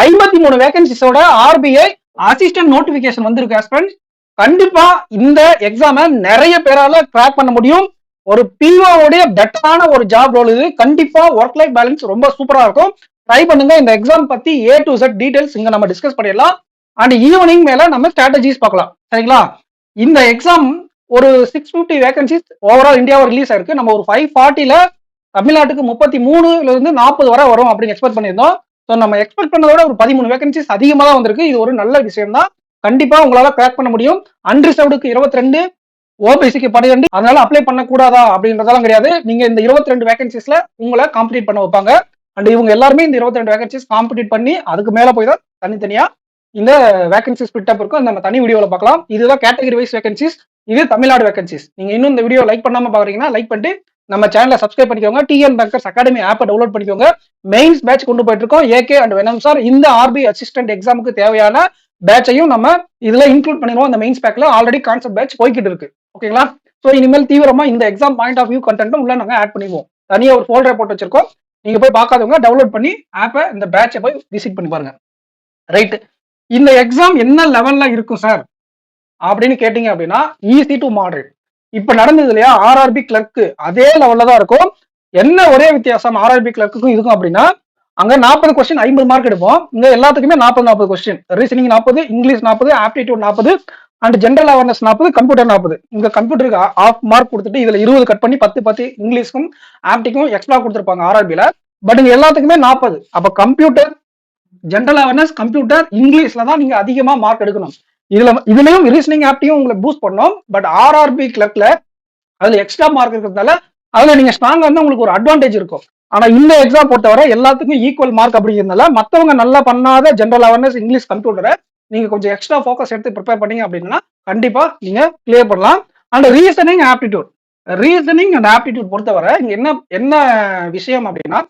53 வேகன்சிஸோட RBI assistant notification வந்திருக்கு aspirants. கண்டிப்பா இந்த எக்ஸாமை நிறைய பேரால கிராக் பண்ண முடியும். ஒரு பிஓ உடைய பெட்டரான ஒரு ஜாப் ரோல் இது. கண்டிப்பா ஒர்க் லைஃப் பேலன்ஸ் ரொம்ப சூப்பரா இருக்கும். ட்ரை பண்ணுங்க. இந்த எக்ஸாம் பத்தி A to Z டீடைல்ஸ் இங்க நம்ம டிஸ்கஸ் பண்ணிடலாம். அண்ட் ஈவினிங் மேல நம்ம ஸ்ட்ராட்டஜிஸ் பார்க்கலாம். சரிங்களா? இந்த எக்ஸாம் ஒரு 650 வேகன்சிஸ் ஓவரால் இந்தியாவை ரிலீஸ் ஆயிருக்கு. நம்ம ஒரு 540ல தமிழ்நாட்டுக்கு 33ல இருந்து 40 வரை வரும் அப்படின்னு எக்ஸ்பெக்ட் பண்ணியிருந்தோம். ஸோ நம்ம எக்ஸ்பெக்ட் பண்ணதை விட ஒரு 13 வேகன்சிஸ் அதிகமாக தான் வந்திருக்கு. இது ஒரு நல்ல விஷயம் தான். கண்டிப்பா உங்களால கிராக் பண்ண முடியும். அன்ரிசர்வ்டுக்கு 22, ஓபிசிக்கு 12. அதனால அப்ளை பண்ணக்கூடாதா அப்படின்றதெல்லாம் கிடையாது. நீங்க இந்த 22 வேகன்சிஸ்ல உங்களை காம்படிட் பண்ண வைப்பாங்க. அண்ட் இவங்க எல்லாருமே இந்த 22 வேகன்சிஸ் காம்படிட் பண்ணி அதுக்கு மேல போய் தான் தனித்தனியா இந்த வேகன்சிஸ் ஸ்பிட் அப் இருக்கும். நம்ம தனி வீடியோவில் பார்க்கலாம். இதுதான் கேட்டகரி வைஸ் வேகன்சிஸ். இது தமிழ்நாடு வேகன்சிஸ். நீங்க இன்னும் இந்த வீடியோ லைக் பண்ணாம பாக்குறீங்கன்னா லைக் பண்ணிட்டு நம்ம சேனலை சப்ஸ்கிரைப் பண்ணிக்கோங்க. டிஎன் பேங்கர்ஸ் அகாடமி ஆப்பை டவுன்லோட் பண்ணிக்கோங்க. மெயின்ஸ் பேட்ச் கொண்டு போயிட்டு இருக்கோம். ஏகே அண்ட் வெனம் சார் இந்த ஆர்பி அசிஸ்டன்ட் எக்ஸாமுக்கு தேவையான பேட்சையும் நம்ம இதுல இன்க்ளூட் பண்ணிடுவோம். இந்த மெயின்ஸ் பேக்ல ஆல்ரெடி கான்செப்ட் பேட்ச் போய்கிட்டு இருக்கு. ஓகேங்களா? ஸோ இனிமேல் தீவிரமா இந்த எக்ஸாம் பாயிண்ட் ஆஃப் வியூ கண்டென்ட்டும் உள்ள நாங்கள் ஆட் பண்ணிடுவோம். தனியா ஒரு ஃபோல்டரை போட்டு வச்சிருக்கோம். நீங்க போய் பார்க்காதவங்க டவுன்லோட் பண்ணி ஆப்பை இந்த பேட்சை போய் விசிட் பண்ணி பாருங்க. ரைட். இந்த எக்ஸாம் என்ன லெவல்ல இருக்கும் சார் அப்படின்னு கேட்டீங்க அப்படின்னா ஈஸி டு மாடரேட். இப்ப நடந்தது இல்லையா ஆர்ஆர்பி கிளர்க்கு, அதே லெவல்ல தான் இருக்கும். என்ன ஒரே வித்தியாசம் ஆர்ஆர்பி கிளர்க்குக்கும் இருக்கும் அப்படின்னா அங்க 40 கொஸ்டின் 50 மார்க் எடுப்போம். இங்க எல்லாத்துக்குமே 40 question. Reasoning 40, English 40, aptitude 40 and general awareness 40, computer 40. இங்க கம்ப்யூட்டருக்கு ஆஃப் மார்க் கொடுத்துட்டு இதுல 20 கட் பண்ணி 10 இங்கிலீஷ்க்கும் ஆப்டிக்கும் எக்ஸ்ட்ரா கொடுத்துருப்பாங்க ஆர்ஆர்பில. பட் இங்க எல்லாத்துக்குமே 40. அப்ப கம்ப்யூட்டர், ஜென்ரல் அவேர்னஸ், கம்ப்யூட்டர், இங்கிலீஷ்ல தான் நீங்க அதிகமா மார்க் எடுக்கணும். இதுலயும் ரீசனிங் ஆப்டியும் உங்களை பூஸ்ட் பண்ணணும். பட் ஆர்ஆர்பி கிளர்க்ல அதுல எக்ஸ்ட்ரா மார்க் இருக்கிறதால அதுல நீங்க ஸ்ட்ராங்கா இருந்தா உங்களுக்கு ஒரு அட்வான்டேஜ் இருக்கும். ஆனா இந்த எக்ஸாம் பொறுத்தவரை எல்லாத்துக்கும் ஈக்குவல் மார்க் அப்படிங்கிறதுனால மத்தவங்க நல்லா பண்ணாத ஜென்ரல் அவேர்னஸ், இங்கிலீஷ், கம்ப்யூட்டரை நீங்க கொஞ்சம் எக்ஸ்ட்ரா ஃபோக்கஸ் எடுத்து ப்ரிப்பேர் பண்ணீங்க அப்படின்னா கண்டிப்பா நீங்க கிளியர் பண்ணலாம். அண்ட் ரீசனிங் அண்ட் ஆப்டிடியூட் பொறுத்தவரை இங்க என்ன விஷயம் அப்படின்னா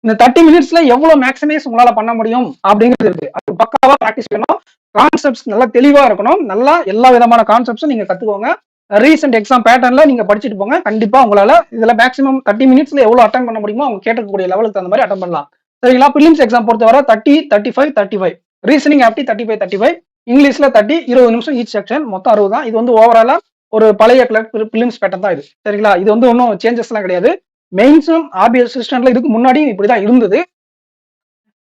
இந்த 30 மினிட்ஸ்ல எவ்வளவு மேக்ஸிமைஸ் உங்களால பண்ண முடியும் அப்படிங்கிறது இருக்கு. அது பக்காவா பிராக்டிஸ் பண்ணணும். கான்செப்ட்ஸ் நல்லா தெளிவா இருக்கணும். நல்லா எல்லா விதமான கான்செப்ட்ஸும் நீங்க கத்துக்கோங்க. ரீசெண்ட் எக்ஸாம் பேட்டர்ன்ல நீங்க படிச்சுட்டு போங்க. கண்டிப்பா உங்களால இதுல மேக்ஸிமம் 30 மினிட்ஸ்ல எவ்வளவு அட்டன் பண்ண முடியுமோ அவங்க கேட்கக்கூடிய லெவலுக்கு தகுந்த மாதிரி அட்டன் பண்ணலாம். சரிங்களா? பிலிம்ஸ் எக்ஸாம் பொறுத்தவரை 30, 35. ரீசனிங் ஆப்டி 35, இங்கிலீஷ்ல 30, 20 நிமிஷம் ஈச் செக்ஷன், மொத்தம் 60 தான். இது வந்து ஓவராலா ஒரு பழைய பிலிம்ஸ் பேட்டர்ன் தான் இது. சரிங்களா? இது வந்து ஒன்றும் சேஞ்சஸ் எல்லாம் கிடையாது. மெயின்ஸும் ஆர்பி அசிஸ்டன்ட்ல இதுக்கு முன்னாடியும் இப்படிதான் இருந்தது.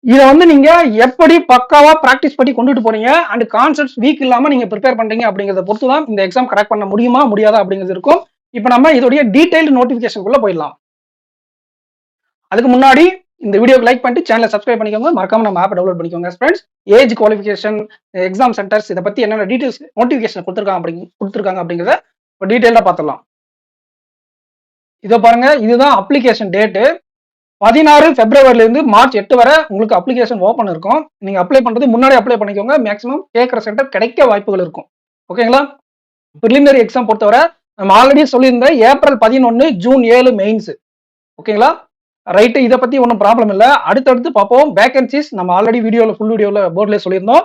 இதை வந்து நீங்க எப்படி பக்காவா பிராக்டிஸ் பண்ணி கொண்டுட்டு போறீங்க அண்ட் கான்செப்ட்ஸ் வீக் இல்லாம நீங்க ப்ரிப்பேர் பண்றீங்க அப்படிங்கறத பொறுத்து தான் இந்த எக்ஸாம் கரெக்ட் பண்ண முடியுமா முடியாதா அப்படிங்கிறது இருக்கும். இப்போ நம்ம இதோடைய டீடைல்டு நோட்டிபிகேஷனுக்குள்ள போயிடலாம். அதுக்கு முன்னாடி இந்த வீடியோக்கு லைக் பண்ணிட்டு சேனலை சப்ஸ்கிரைப் பண்ணிக்கோங்க. மறக்காம நம்ம ஆப்பை டவுன்லோட் பண்ணிக்கோங்க friends. Age qualification, exam centres இதை பத்தி என்னென்ன டீடைல்ஸ் நோட்டிபிகேஷன் கொடுத்துருக்காங்க அப்படிங்கிறத இப்போ டீடைலா பார்த்துடலாம். இதோ பாருங்க, இதுதான் அப்ளிகேஷன் டேட்டு. 16 பிப்ரவரில இருந்து மார்ச் 8 வரை உங்களுக்கு அப்ளிகேஷன் ஓப்பன் இருக்கும். நீங்க அப்ளை பண்றது முன்னாடி அப்ளை பண்ணிக்கோங்க. மேக்ஸிமம் கேட்கற சென்டர் கிடைக்க வாய்ப்புகள் இருக்கும். ஓகேங்களா? பிரிலிமினரி எக்ஸாம் பொறுத்தவரை நம்ம ஆல்ரெடி சொல்லியிருந்த ஏப்ரல் 11, ஜூன் 7 மெயின்ஸ். ஓகேங்களா? ரைட்டு. இதை பத்தி ஒன்றும் ப்ராப்ளம் இல்லை. அடுத்தடுத்து பார்ப்போம். வேகன்சிஸ் நம்ம ஆல்ரெடி ஃபுல் வீடியோல போர்ட்ல சொல்லியிருந்தோம்.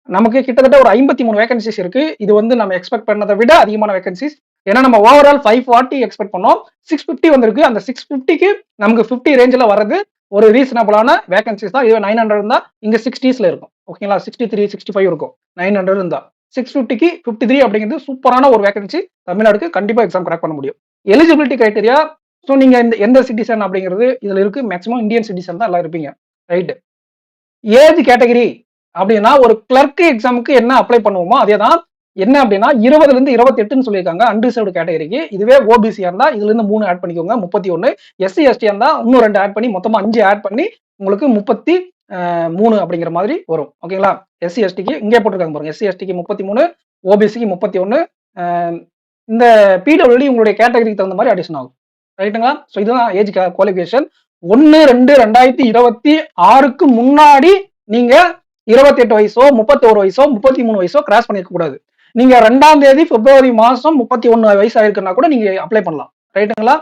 நமக்கு கிட்டத்தட்ட ஒரு 53 வேகன்சிஸ் இருக்கு. இது வந்து நம்ம எக்ஸ்பெக்ட் பண்ணதை விட அதிகமான வேகன்சிஸ். ஏன்னா நம்ம ஓவரால் 540 எக்ஸ்பெக்ட் பண்ணோம். 650 வந்திருக்கு. அந்த 650க்கு நமக்கு 50 ரேஞ்சில் வர்றது ஒரு ரீசனபிளான வேகன்சிஸ் தான். இது 900 இருந்தா இங்க 60ஸ்ல இருக்கும். ஓகேங்களா? 63, 65 இருக்கும். 900 இருந்தா 650க்கு 53 அப்படிங்கிறது சூப்பரான ஒரு வேகன்சி. தமிழ்நாடுக்கு கண்டிப்பா எக்ஸாம் கிராக் பண்ண முடியும். எலிஜிபிலிட்டி கிரைட்டீரியா, ஸோ நீங்க எந்த சிட்டிசன் அப்படிங்கிறது இதுல இருக்கு. மேக்ஸிமம் இந்தியன் சிட்டிசன் தான் எல்லாம் இருப்பீங்க. ரைட்டு. ஏஜ் கேட்டகரி அப்படின்னா ஒரு கிளர்க் எக்ஸாமுக்கு என்ன அப்ளை பண்ணுவோமோ அதே தான். என்ன அப்படின்னா 20ல இருந்து 28ன்னு சொல்லியிருக்காங்க அன்ரிசர்வ்டு கேட்டகரிக்கு. இதுவே ஓபிசியா இருந்தா இதுல இருந்து 3 ஆட் பண்ணிக்கோங்க, 31. எஸ்சி எஸ்டி இருந்தா இன்னும் 2 ஆட் பண்ணி மொத்தமா 5 ஆட் பண்ணி உங்களுக்கு 33 அப்படிங்கிற மாதிரி வரும். ஓகேங்களா? எஸ்சி எஸ்டிக்கு இங்கே போட்டிருக்காங்க பாருங்க. எஸ்சி எஸ்டிக்கு 33, ஓபிசிக்கு 31. இந்த பிடபிள்யூடி உங்களுடைய கேட்டகரிக்கு தகுந்த மாதிரி அடிஷன் ஆகும். ரைட்டுங்களா? ஸோ இதுதான் ஏஜ் குவாலிஃபிகேஷன். 1-2-2026க்கு முன்னாடி நீங்க 28 வயசோ 31 வயசோ 33 வயசோ கிராஸ் பண்ணிருக்க கூடாது. நீங்க 2ஆம் தேதி பிப்ரவரி மாசம் 31 வயசு ஆயிருக்குன்னா கூட நீங்க அப்ளை பண்ணலாம். ரைட்டுங்களா?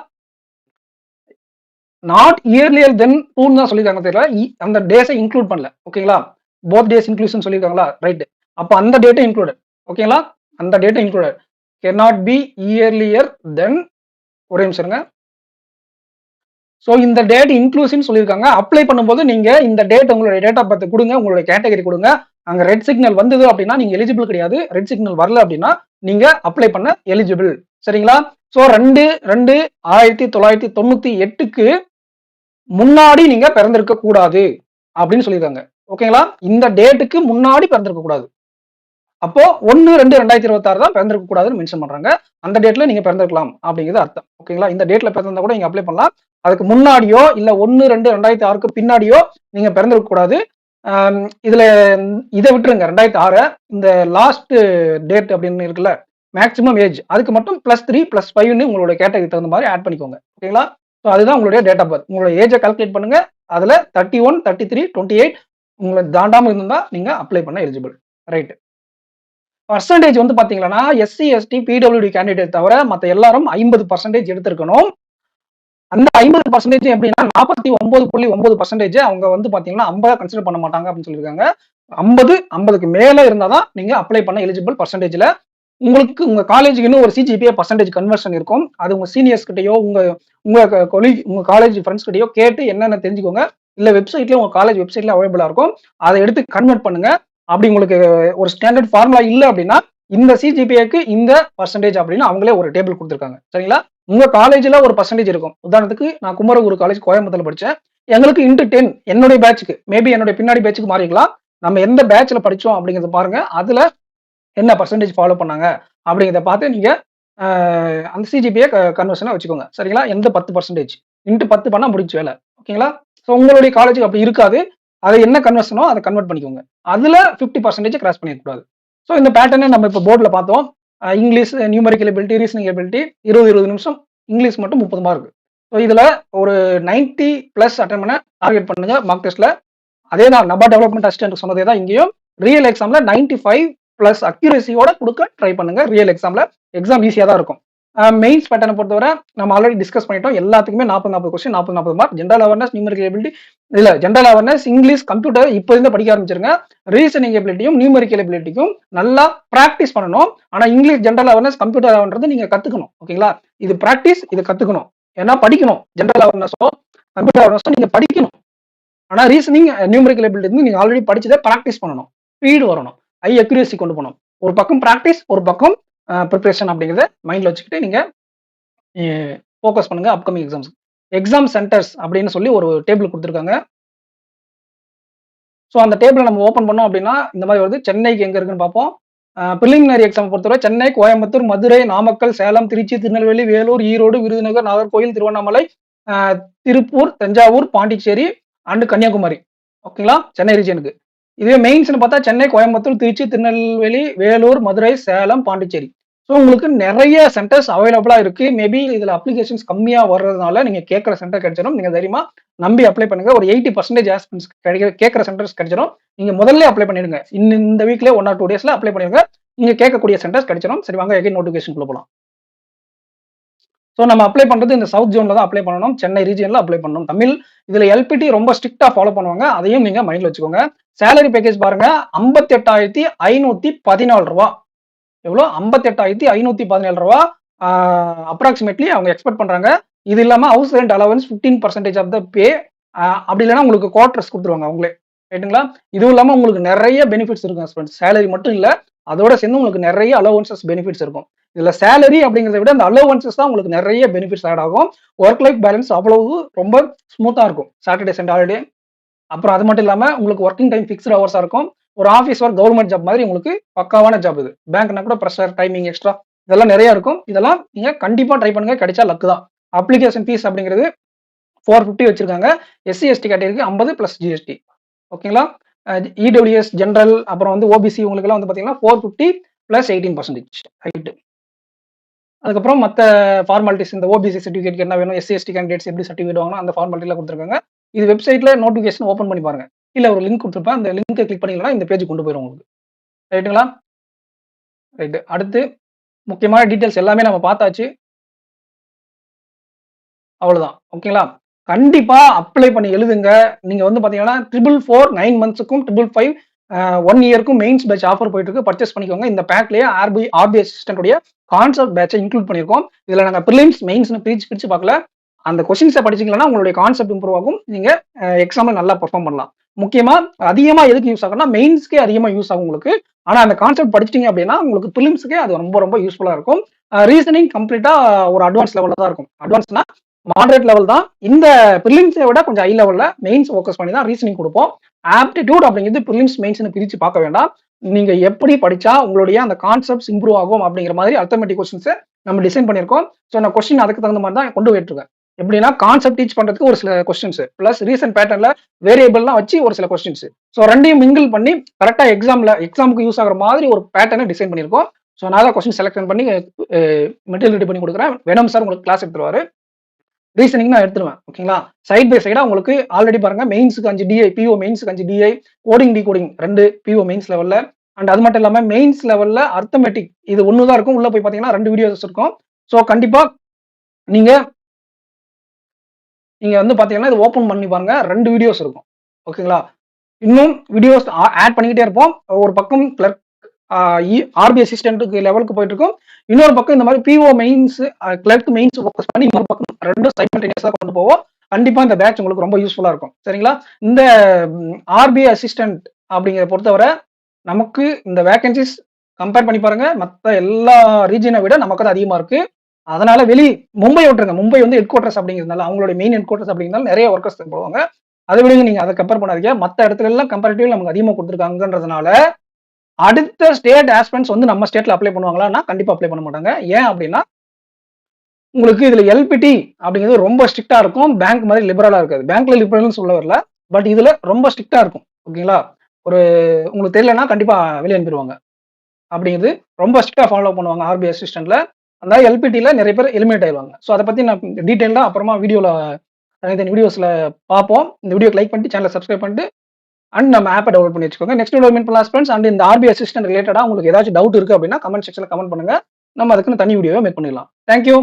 நாட் இயர்லியர் தென் 2 தான் சொல்லியிருக்காங்க. தெரியல, அந்த டேஸை இன்க்ளூட் பண்ணல. ஓகேங்களா? போத் டேஸ் இன்க்ளூஷன் சொல்லியிருக்காங்களா? ரைட். அப்போ அந்த டேட்டை இன்க்ளூடட். ஓகேங்களா? அந்த டேட்டை included. Can not be earlier than, ஒரே நிமிஷம் இருங்க. ஸோ இந்த டேட் இன்க்ளூசிவ்னு சொல்லியிருக்காங்க. அப்ளை பண்ணும்போது நீங்க இந்த டேட் உங்களுடைய டேட் ஆஃப் பர்த் கொடுங்க, உங்களுடைய கேட்டகரி கொடுங்க. அங்க ரெட் சிக்னல் வந்தது அப்படின்னா நீங்க எலிஜிபிள் கிடையாது. ரெட் சிக்னல் வரல அப்படின்னா நீங்க அப்ளை பண்ண எலிஜிபிள். சரிங்களா? ஸோ 2/2/1998க்கு முன்னாடி நீங்க பிறந்திருக்க கூடாது அப்படின்னு சொல்லியிருக்காங்க. ஓகேங்களா? இந்த டேட்டுக்கு முன்னாடி பிறந்திருக்க கூடாது. அப்போ 1/2/2026 தான் பிறந்திருக்க கூடாதுன்னு மென்ஷன் பண்றாங்க. அந்த டேட்ல நீங்க பிறந்திருக்கலாம் அப்படிங்கிறது அர்த்தம். ஓகேங்களா? இந்த டேட்ல பிறந்திருந்தா கூட நீங்க அப்ளை பண்ணலாம். அதுக்கு முன்னாடியோ இல்ல 1/2/2006க்கு பின்னாடியோ நீங்க பிறந்திருக்க கூடாது. இதுல இதை விட்டுருங்க 2006 இந்த லாஸ்ட் டேட் அப்படின்னு இருக்குல்ல மேக்ஸிமம் ஏஜ் அதுக்கு மட்டும் +3 +5ன்னு உங்களோட கேட்டகரி தகுந்த மாதிரி ஆட் பண்ணிக்கோங்க. ஓகேங்களா? ஸோ அதுதான் உங்களுடைய டேட் ஆஃப் பர்த். உங்களோட ஏஜை கால்குலேட் பண்ணுங்க. அதுல 31, 33, 28 உங்களை தாண்டாம இருந்தா நீங்க அப்ளை பண்ண எலிஜிபிள். ரைட். பர்சன்டேஜ் வந்து பாத்தீங்கன்னா எஸ்சி எஸ்டி பிடபிள்யூடி கேண்டிடேட் தவிர மற்ற எல்லாரும் 50% எடுத்திருக்கணும். அந்த 50% எப்படின்னா 49.9% அவங்க வந்து பாத்தீங்கன்னா 50 கன்சிடர் பண்ண மாட்டாங்க அப்படின்னு சொல்லியிருக்காங்க. 50க்கு மேல இருந்தாதான் நீங்க அப்ளை பண்ண எலிஜிபிள் பர்சன்டேஜ்ல. உங்களுக்கு உங்க காலேஜுக்கு இன்னும் ஒரு சிஜிபிஏ பர்சன்டேஜ் கன்வர்ஷன் இருக்கும். அது உங்க சீனியர்ஸ் கிட்டயோ உங்க காலேஜ் ஃப்ரெண்ட்ஸ் கிட்டயோ கேட்டு என்னென்ன தெரிஞ்சுக்கோங்க. இல்ல வெப்சைட்ல உங்க காலேஜ் வெப்சைட்ல அவைலபிளா இருக்கும். அதை எடுத்து கன்வெர்ட் பண்ணுங்க. அப்படி உங்களுக்கு ஒரு ஸ்டாண்டர்ட் ஃபார்முலா இல்ல அப்படின்னா இந்த சிஜிபிஏக்கு இந்த பர்சன்டேஜ் அப்படின்னு அவங்களே ஒரு டேபிள் கொடுத்துருக்காங்க. சரிங்களா? உங்க காலேஜ்ல ஒரு பர்சன்டேஜ் இருக்கும். உதாரணத்துக்கு நான் குமரகுரு காலேஜ் கோயம்புத்தூர்ல படிச்சேன். எங்களுக்கு ×10 என்னுடைய பேட்சுக்கு மேபி என்னுடைய பின்னாடி பேட்சுக்கு மாறிக்கலாம். நம்ம எந்த பேட்ச்ல படிச்சோம் அப்படிங்கறத பாருங்க. அதுல என்ன பர்சன்டேஜ் ஃபாலோ பண்ணாங்க அப்படிங்கிறத பார்த்து நீங்க அந்த சிஜிபிஏ கன்வர்ஷனை வச்சுக்கோங்க. சரிங்களா? எந்த 10% ×10 பண்ணா முடிச்சு வேலை. ஓகேங்களா? ஸோ உங்களுடைய காலேஜுக்கு அப்படி இருக்காது. அது என்ன கன்வர்ஷனோ அதை கன்வெர்ட் பண்ணிக்கோங்க. அதுல 50% கிராஸ் பண்ணிடக்கூடாது. ஸோ இந்த பேட்டர்னை நம்ம இப்போ போர்டில் பார்த்தோம். English numerical ability, reasoning ability 20 நிமிஷம், இங்கிலீஷ் மட்டும் 30 மார்க். ஸோ இதுல ஒரு 90+ அட்டன் பண்ண டார்கெட் பண்ணுங்க மார்க் டெஸ்ட்ல. அதே தான் நபா டெவலப்மெண்ட் அசிஸ்டன்ட் சொன்னதே தான் இங்கேயும். ரியல் எக்ஸாம்ல 95+ அக்யூரேசியோட கொடுக்க ட்ரை பண்ணுங்க. ரியல் எக்ஸாம்ல எக்ஸாம் ஈஸியா தான் இருக்கும். மெயின்ஸ் பேட்டர்னை பொறுத்தவரை நம்ம ஆல்ரெடி டிஸ்கஸ் பண்ணிட்டோம். எல்லாத்துக்குமே 40 question, 40 mark. General awareness, numerical ability இல்ல ஜென்ரல் அவேர்னஸ், இங்கிலீஷ், கம்ப்யூட்டர் இப்போ இருந்து படிக்க ஆரம்பிச்சிருங்க. ரீசனிங் எபிலிட்டியும் நியூமரிக்கல் எபிலிட்டிக்கும் நல்லா பிராக்டிஸ் பண்ணணும். ஆனா இங்கிலீஷ், ஜென்ரல் அவேர்னஸ், கம்ப்யூட்டர் அவேர்ன்றது நீங்க கத்துக்கணும். ஓகேங்களா? இது பிராக்டிஸ், இது கத்துக்கணும். ஏன்னா படிக்கணும். ஜென்ரல் அவேர்னஸோ கம்ப்யூட்டர் அவேர்னஸோ நீங்க படிக்கணும். ஆனா ரீசனிங், நியூமரிக்கல் எபிலிட்டி நீங்க ஆல்ரெடி படிச்சதை பிராக்டிஸ் பண்ணணும். ஸ்பீடு வரணும். ஹை அக்யூரேசி கொண்டு போகணும். ஒரு பக்கம் பிராக்டிஸ், ஒரு பக்கம் ப்ரிப்பரேஷன் அப்படிங்கிறத மைண்ட்ல வச்சுக்கிட்டு நீங்க ஃபோக்கஸ் பண்ணுங்க அப்கமிங் எக்ஸாம்ஸ். எக்ஸாம் சென்டர்ஸ் அப்படின்னு சொல்லி ஒரு டேபிள் கொடுத்துருக்காங்க. ஸோ அந்த டேபிளை நம்ம ஓப்பன் பண்ணோம் அப்படின்னா இந்த மாதிரி வருது. சென்னைக்கு எங்க இருக்குன்னு பார்ப்போம். பிரிலிமினரி எக்ஸாம் பொறுத்தவரை சென்னை, கோயம்புத்தூர், மதுரை, நாமக்கல், சேலம், திருச்சி, திருநெல்வேலி, வேலூர், ஈரோடு, விருதுநகர், நாகர்கோயில், திருவண்ணாமலை, திருப்பூர், தஞ்சாவூர், பாண்டிச்சேரி அண்ட் கன்னியாகுமரி. ஓகேங்களா? சென்னை ரீஜனுக்கு. இதுவே மெயின்ஸ்னு பார்த்தா சென்னை, கோயம்புத்தூர், திருச்சி, திருநெல்வேலி, வேலூர், மதுரை, சேலம், பாண்டிச்சேரி. ஸோ உங்களுக்கு நிறைய சென்டர்ஸ் அவைலபிளா இருக்கு. மேபி இதுல அப்ளிகேஷன்ஸ் கம்மியா வர்றதுனால நீங்க கேட்கற சென்டர் கிடைச்சிடும். நீங்க தைரியமா நம்பி அப்ளை பண்ணுங்க. ஒரு 80% ஆஸ்பிரன்ஸ் கேட்கற சென்டர்ஸ் கிடைச்சிடும். நீங்க முதல்ல அப்ளை பண்ணிடுங்க. இந்த வீக்ல 1 or 2 daysல அப்ளை பண்ணிடுங்க. நீங்க கேட்கக்கூடிய சென்டர்ஸ் கிடைச்சிடும். சரி வாங்க எகைன் நோட்டிஃபிகேஷன் போகலாம். ஸோ நம்ம அப்ளை பண்றது இந்த சவுத் ஜோன்ல தான் அப்ளை பண்ணணும். சென்னை ரீஜியன்ல அப்ளை பண்ணணும். தமிழ் இதுல எல்பிடி ரொம்ப ஸ்ட்ரிக்டா ஃபாலோ பண்ணுவாங்க. அதையும் நீங்க மைண்ட்ல வச்சுக்கோங்க. சேலரி பேக்கேஜ் பாருங்க 58,514 ரூபா. எவ்வளோ? 58,517 ரூபா அப்ராக்சிமேட்லி அவங்க எக்ஸ்பெக்ட் பண்றாங்க. இது இல்லாம house rent allowance 15% of the pay. அப்படி இல்லைன்னா உங்களுக்கு குவார்டர்ஸ் கொடுத்துருவாங்க அவங்களே. ரைட்டுங்களா? இதுவும் இல்லாம உங்களுக்கு நிறைய பெனிஃபிட்ஸ் இருக்கும் ஃப்ரெண்ட்ஸ். சேலரி மட்டும் இல்ல, அதோட சேர்ந்து உங்களுக்கு நிறைய அலவன்சஸ் பெனிஃபிட்ஸ் இருக்கும். இதுல சேலரி அப்படிங்கிறத விட அந்த அலவன்சஸ் தான் உங்களுக்கு நிறைய பெனிஃபிட்ஸ் ஆட் ஆகும். ஒர்க் லைஃப் பேலன்ஸ் அவ்வளவு ரொம்ப ஸ்மூத்தா இருக்கும். Saturday Sunday holiday. அப்புறம் அது மட்டும் இல்லாம உங்களுக்கு ஒர்க்கிங் டைம் ஃபிக்ஸ்ட் ஹவர்ஸா இருக்கும். ஒரு ஆஃபீஸ் ஒர்க், கவர்மெண்ட் ஜாப் மாதிரி உங்களுக்கு பக்காவான ஜாப் இது. பேங்க்னா கூட ப்ரெஷர், டைமிங் எக்ஸ்ட்ரா இதெல்லாம் நிறைய இருக்கும். இதெல்லாம் நீங்க கண்டிப்பா ட்ரை பண்ணுங்க. கிடைச்சா லக்கு தான். அப்ளிகேஷன் ஃபீஸ் அப்படிங்கிறது 450 வச்சிருக்காங்க. எஸ்சி எஸ்டி கேட்டகரிக்கு 50 + GST. ஓகேங்களா? இடபிள்யூஎஸ் ஜென்ரல் அப்புறம் வந்து ஓபிசி உங்களுக்கு எல்லாம் வந்து பாத்தீங்கன்னா 450 + 18% ரைட். அதுக்கப்புறம் மற்ற ஃபார்மாலிட்டிஸ் இந்த ஓபிசி சர்டிஃபிகேட் என்ன வேணும், எஸ்சி எஸ்டி கேண்டிடேட்ஸ் எப்படி சர்டிஃபிகேட் வாங்கணும் அந்த ஃபார்மாலிட்டிலாம் கொடுத்துருக்காங்க. இது வெப்சைட்ல நோட்டிஃபிகேஷன் ஓப்பன் பண்ணி பாருங்க. இல்ல ஒரு லிங்க் கொடுத்துருப்பேன். அந்த லிங்கை கிளிக் பண்ணீங்கன்னா இந்த பேஜ் கொண்டு போயிடும் உங்களுக்கு. ரைட்டுங்களா? ரைட்டு. அடுத்து முக்கியமான டீடைல்ஸ் எல்லாமே நம்ம பார்த்தாச்சு. அவ்வளவுதான். ஓகேங்களா? கண்டிப்பா அப்ளை பண்ணி எழுதுங்க. நீங்க வந்து பாத்தீங்கன்னா 444 9 monthsக்கும் 555 1 yearக்கும் மெயின்ஸ் பேட்ச் ஆஃபர் போயிட்டு இருக்கு. பர்ச்சேஸ் பண்ணிக்கோங்க. இந்த பேக்லயே ஆர்பிஐ அசிஸ்டன்ட் உடைய கான்செப்ட் பேட்சை இன்க்ளூட் பண்ணிருக்கோம். இதுல நாங்க பிரிலிம்ஸ் மெயின்ஸ்னு பிரிச்சு பார்க்கல. அந்த கொஸ்டின்ஸை படிச்சீங்கன்னா உங்களுடைய கான்செப்ட் இம்ப்ரூவ் ஆகும். நீங்க எக்ஸாம்ல நல்லா பெர்ஃபார்ம் பண்ணலாம். முக்கியமா அதிகமா எதுக்கு யூஸ் ஆகும்னா மெயின்ஸ்க்கே அதிகமா யூஸ் ஆகும் உங்களுக்கு. ஆனா அந்த கான்செப்ட் படிச்சிட்டீங்க அப்படின்னா உங்களுக்கு பிலிம்ஸ்க்கே அது ரொம்ப ரொம்ப யூஸ்ஃபுல்லா இருக்கும். ரீசனிங் கம்ப்ளீட்டா ஒரு அட்வான்ஸ் லெவல்ல தான் இருக்கும். அட்வான்ஸ்னா மாடரேட் லெவல் தான். இந்த பிலிம்ஸை விட கொஞ்சம் ஹை லெவல்ல மெயின்ஸ் ஃபோக்கஸ் பண்ணி தான் ரீசனிங் கொடுப்போம். ஆப்டிடியூட் அப்படிங்கிறது பிலிம்ஸ் மெயின்ஸ்னு பிரிச்சு பார்க்க வேண்டாம். நீங்க எப்படி படிச்சா உங்களுடைய அந்த கான்செப்ட்ஸ் இம்ப்ரூவ் ஆகும் அப்படிங்கிற மாதிரி அல்டர்மேட்டிவ் கொஸ்டின்ஸ் நம்ம டிசைன் பண்ணியிருக்கோம். ஸோ நான் கொஸ்டின் அதுக்கு தகுந்த மாதிரி தான் கொண்டு போயிட்டுருக்கேன். எப்படின்னா கான்செப்ட் டீச் பண்றதுக்கு ஒரு சில கொஸ்டின்ஸ் பிளஸ் ரீசன் பேட்டர்ன்ல வேரியபிள்லாம் வச்சு ஒரு சில கொஸ்டின்ஸ். ஸோ ரெண்டையும் மிங்கிள் பண்ணி கரெக்டா எக்ஸாமுக்கு யூஸ் ஆகிற மாதிரி ஒரு பேட்டர்னை டிசைன் பண்ணியிருக்கோம். ஸோ நான் தான் கொஸ்டின் செலக்ஷன் பண்ணி மெட்டீரியல் ரெடி பண்ணி கொடுக்குறேன். வேணும் சார் உங்களுக்கு கிளாஸ் எடுத்துருவாரு. ரீசனிங் நான் எடுத்துருவேன். ஓகேங்களா? சைட் பை சைடா உங்களுக்கு ஆல்ரெடி பாருங்க மெயின்ஸுக்கு 5 டிஐ, பிஓ மெயின்ஸுக்கு 5 DI, coding decoding 2 PO mains லெவல்ல. அண்ட் அது மட்டும் இல்லாம மெயின்ஸ் லெவல்ல அர்த்தமெட்டிக் இது ஒன்று தான் இருக்கும். உள்ள போய் பார்த்தீங்கன்னா 2 வீடியோஸ் இருக்கும். ஸோ கண்டிப்பா நீங்க வந்து பார்த்தீங்கன்னா இது ஓப்பன் பண்ணி பாருங்க. 2 வீடியோஸ் இருக்கும். ஓகேங்களா? இன்னும் வீடியோஸ் ஆட் பண்ணிக்கிட்டே இருப்போம். ஒரு பக்கம் கிளர்க் ஆர்பி அசிஸ்டன்ட்டுக்கு லெவலுக்கு போயிட்டு இருக்கும். இன்னொரு பக்கம் இந்த மாதிரி PO mains clerk mains focus பண்ணி இன்னொரு பக்கம் 2 சைமல்டேனியஸா கொண்டு போவோம். கண்டிப்பா இந்த பேட்ச் உங்களுக்கு ரொம்ப யூஸ்ஃபுல்லா இருக்கும். சரிங்களா? இந்த ஆர்பி அசிஸ்டன்ட் அப்படிங்கிறத பொறுத்தவரை நமக்கு இந்த வேகன்சிஸ் கம்பேர் பண்ணி பாருங்க. மற்ற எல்லா ரீஜனை விட நமக்கு அது அதிகமா இருக்கு. அதனால மும்பை விட்டுருங்க. மும்பை வந்து ஹெட் குவார்டர்ஸ் அப்படிங்கிறதுனால அவங்களுடைய மெயின் ஹெட் குவார்டர்ஸ் அப்படிங்கிறதுனால நிறைய ஒர்க்கர்ஸ் போவாங்க. அதை விட நீங்க அதை கம்பேர் பண்ணாதீங்க. மற்ற இடத்துல எல்லாம் கம்பேரிட்டிவ் நமக்கு அதிகமாக கொடுத்துருக்காங்கன்றதுனால அடுத்த ஸ்டேட் ஆஸ்பிரண்ட்ஸ் வந்து நம்ம ஸ்டேட்ல அப்ளை பண்ணுவாங்களா? கண்டிப்பா அப்ளை பண்ண மாட்டாங்க. ஏன் அப்படின்னா உங்களுக்கு இதுல எல்பிடி அப்படிங்கிறது ரொம்ப ஸ்ட்ரிக்டா இருக்கும். பேங்க் மாதிரி லிபரலா இருக்காது. பேங்க்ல லிபரல்னு சொல்ல வரல. பட் இதுல ரொம்ப ஸ்ட்ரிக்டா இருக்கும். ஓகேங்களா? ஒரு உங்களுக்கு தெரியலன்னா கண்டிப்பா வெளியே அனுப்பிடுவாங்க. அப்படிங்கிறது ரொம்ப ஸ்ட்ரிக்டா ஃபாலோ பண்ணுவாங்க ஆர்பி அசிஸ்டன்ட்ல. அந்த எல்பிடில நிறைய பேர் எலிமினேட் ஆயிடுவாங்க. ஸோ அதை பத்தி நான் டீடைல்டா அப்புறமா தனித்தனி வீடியோஸ்ல பார்ப்போம். இந்த வீடியோக்கு லைக் பண்ணிட்டு சேனலை சப்ஸ்கிரைப் பண்ணிட்டு அண்ட் நம்ம ஆப்பை டவுன்லோட் பண்ணி வச்சுக்கோங்க. நெக்ஸ்ட் வீடியோ மீட் பண்ணலாம் ஃப்ரெண்ட்ஸ். அண்ட் இந்த ஆர்பி அசிஸ்டன்ட் ரிலேட்டடா உங்களுக்கு ஏதாச்சும் டவுட் இருக்கு அப்படின்னா கமெண்ட் செக்ஷன்ல கமெண்ட் பண்ணுங்க. நம்ம அதுக்குன்னு தனி வீடியோவை மேக் பண்ணிடலாம். தேங்க்யூ.